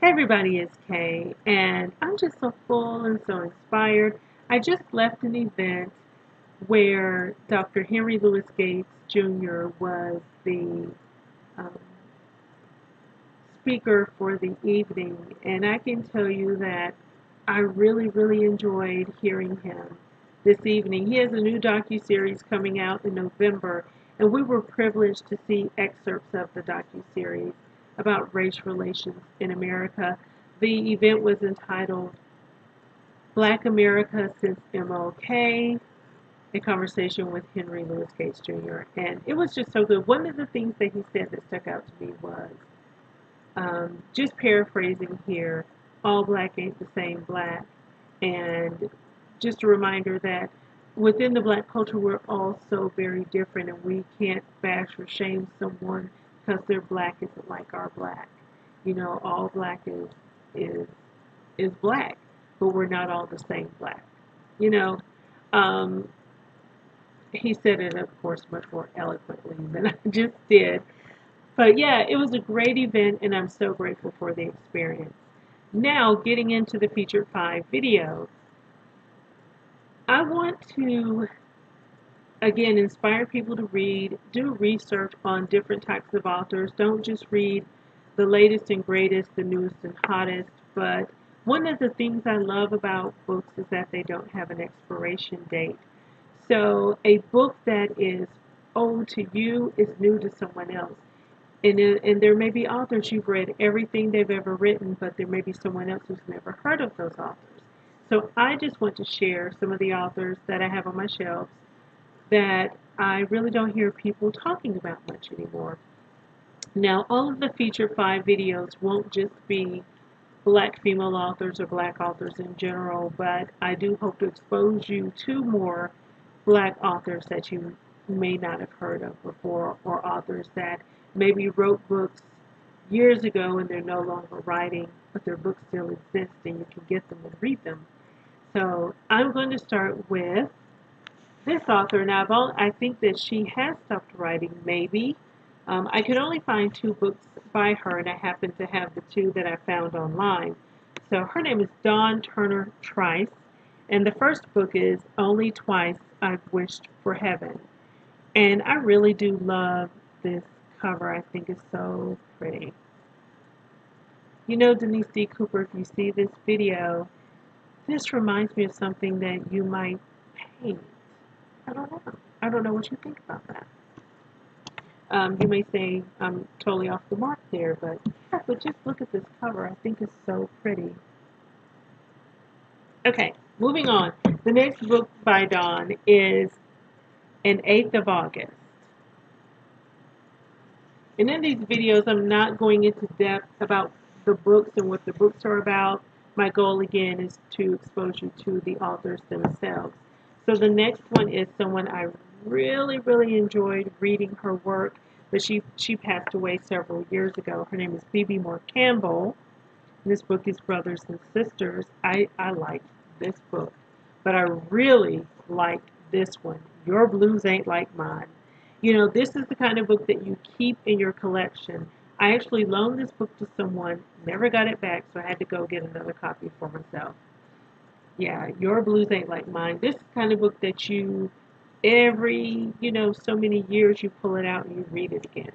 Everybody, is Kay, and I'm just so full and so inspired. I just left an event where Dr. Henry Louis Gates Jr. was the um, speaker for the evening, and I can tell you that I really enjoyed hearing him this evening. He has a new docu-series coming out in November, and we were privileged to see excerpts of the docu-series about race relations in America. The event was entitled Black America Since MLK, a conversation with Henry Louis Gates Jr. And it was just so good. One of the things that he said that stuck out to me was, just paraphrasing here, all black ain't the same black. And just a reminder that within the black culture, we're all so very different, and we can't bash or shame someone because their black isn't like our black. You know, all black is black, but we're not all the same black. You know, um, he said it, of course, much more eloquently than I just did. But yeah, it was a great event, and I'm so grateful for the experience. Now, getting into the featured 5 video, I want to, again, inspire people to read, do research on different types of authors. Don't just read the latest and greatest, the newest and hottest, but one of the things I love about books is that they don't have an expiration date. So a book that is old to you is new to someone else. And there may be authors you've read everything they've ever written, but there may be someone else who's never heard of those authors. So I just want to share some of the authors that I have on my shelves that I really don't hear people talking about much anymore. Now, all of the featured 5 videos won't just be black female authors or black authors in general, but I do hope to expose you to more black authors that you may not have heard of before, or authors that maybe wrote books years ago and they're no longer writing, but their books still exist and you can get them and read them. So I'm going to start with this author. Now, I think that she has stopped writing, maybe. I could only find 2 books by her, and I happen to have the 2 that I found online. So her name is Dawn Turner Trice, and the first book is Only Twice I've Wished for Heaven. And I really do love this cover. I think it's so pretty. You know, Denise D. Cooper, if you see this video, this reminds me of something that you might paint. I don't know. I don't know what you think about that. You may say I'm totally off the mark there, but yeah, but just look at this cover. I think it's so pretty. Okay, moving on. The next book by Dawn is An 8th of August. And in these videos, I'm not going into depth about the books and what the books are about. My goal, again, is to expose you to the authors themselves. So the next one is someone I really enjoyed reading her work, but she passed away several years ago. Her name is Bebe Campbell. This book is Brothers and Sisters. I liked this book, but I really liked this one, Your Blues Ain't Like Mine. You know, this is the kind of book that you keep in your collection. I actually loaned this book to someone, never got it back, so I had to go get another copy for myself. Yeah, Your Blues Ain't Like Mine. This is the kind of book that you, every, so many years you pull it out and you read it again.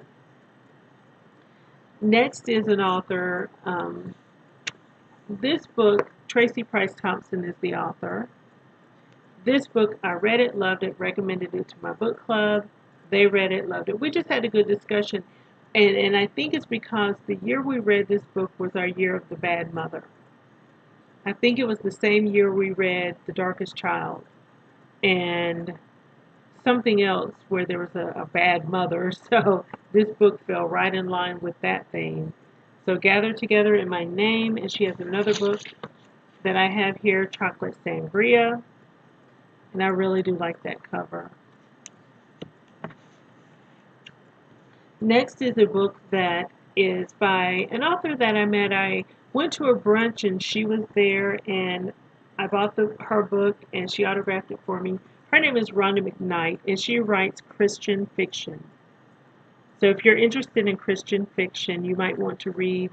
Next is an author. This book, Tracy Price Thompson is the author. This book, I read it, loved it, recommended it to my book club. They read it, loved it. We just had a good discussion. And I think it's because the year we read this book was our year of the bad mother. I think it was the same year we read The Darkest Child and something else where there was a bad mother. So this book fell right in line with that theme. So Gather Together in My Name, and she has another book that I have here, Chocolate Sangria, and I really do like that cover. Next is a book that is by an author that I met. I went to a brunch and she was there, and I bought her book and she autographed it for me. Her name is Rhonda McKnight, and she writes Christian fiction. So if you're interested in Christian fiction, you might want to read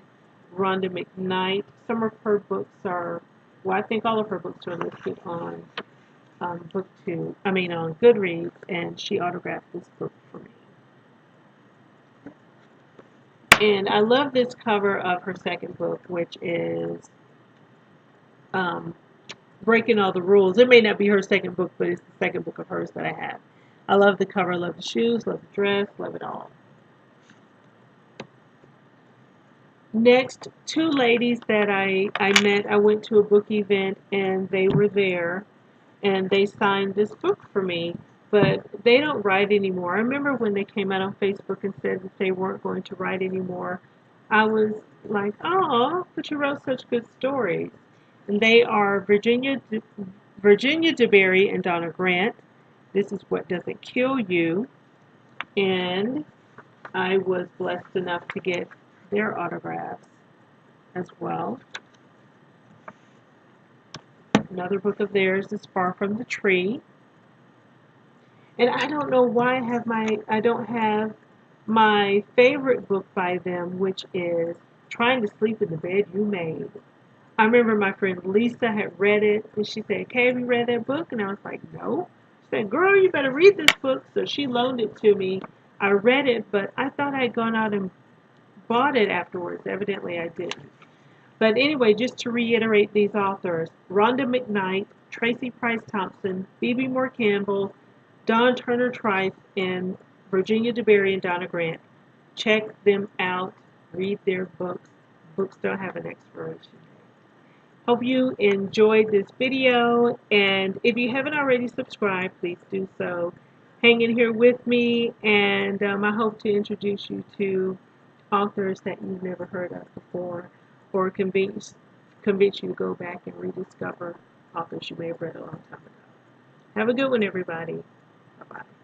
Rhonda McKnight. Some of her books are, well, I think all of her books are listed on on Goodreads, and she autographed this book for me. And I love this cover of her second book, which is Breaking All the Rules. It may not be her second book, but it's the second book of hers that I have. I love the cover, love the shoes, love the dress, love it all. Next, two ladies that I met. I went to a book event and they were there and they signed this book for me, but they don't write anymore. I remember when they came out on Facebook and said that they weren't going to write anymore. I was like, oh, but you wrote such good stories. And they are Virginia DeBerry and Donna Grant. This is What Doesn't Kill You. And I was blessed enough to get their autographs as well. Another book of theirs is Far From the Tree. And I don't know why I don't have my favorite book by them, which is Trying to Sleep in the Bed You Made. I remember my friend Lisa had read it, and she said, "Kay, have you read that book?" And I was like, "No." She said, "Girl, you better read this book." So she loaned it to me. I read it, but I thought I had gone out and bought it afterwards. Evidently, I didn't. But anyway, just to reiterate these authors: Rhonda McKnight, Tracy Price Thompson, Bebe Campbell, Don Turner Trice, and Virginia DeBerry and Donna Grant. Check them out. Read their books. Books don't have an expiration date. Hope you enjoyed this video, and if you haven't already subscribed, please do so. Hang in here with me, and I hope to introduce you to authors that you've never heard of before, or convince you to go back and rediscover authors you may have read a long time ago. Have a good one, everybody. Bye-bye.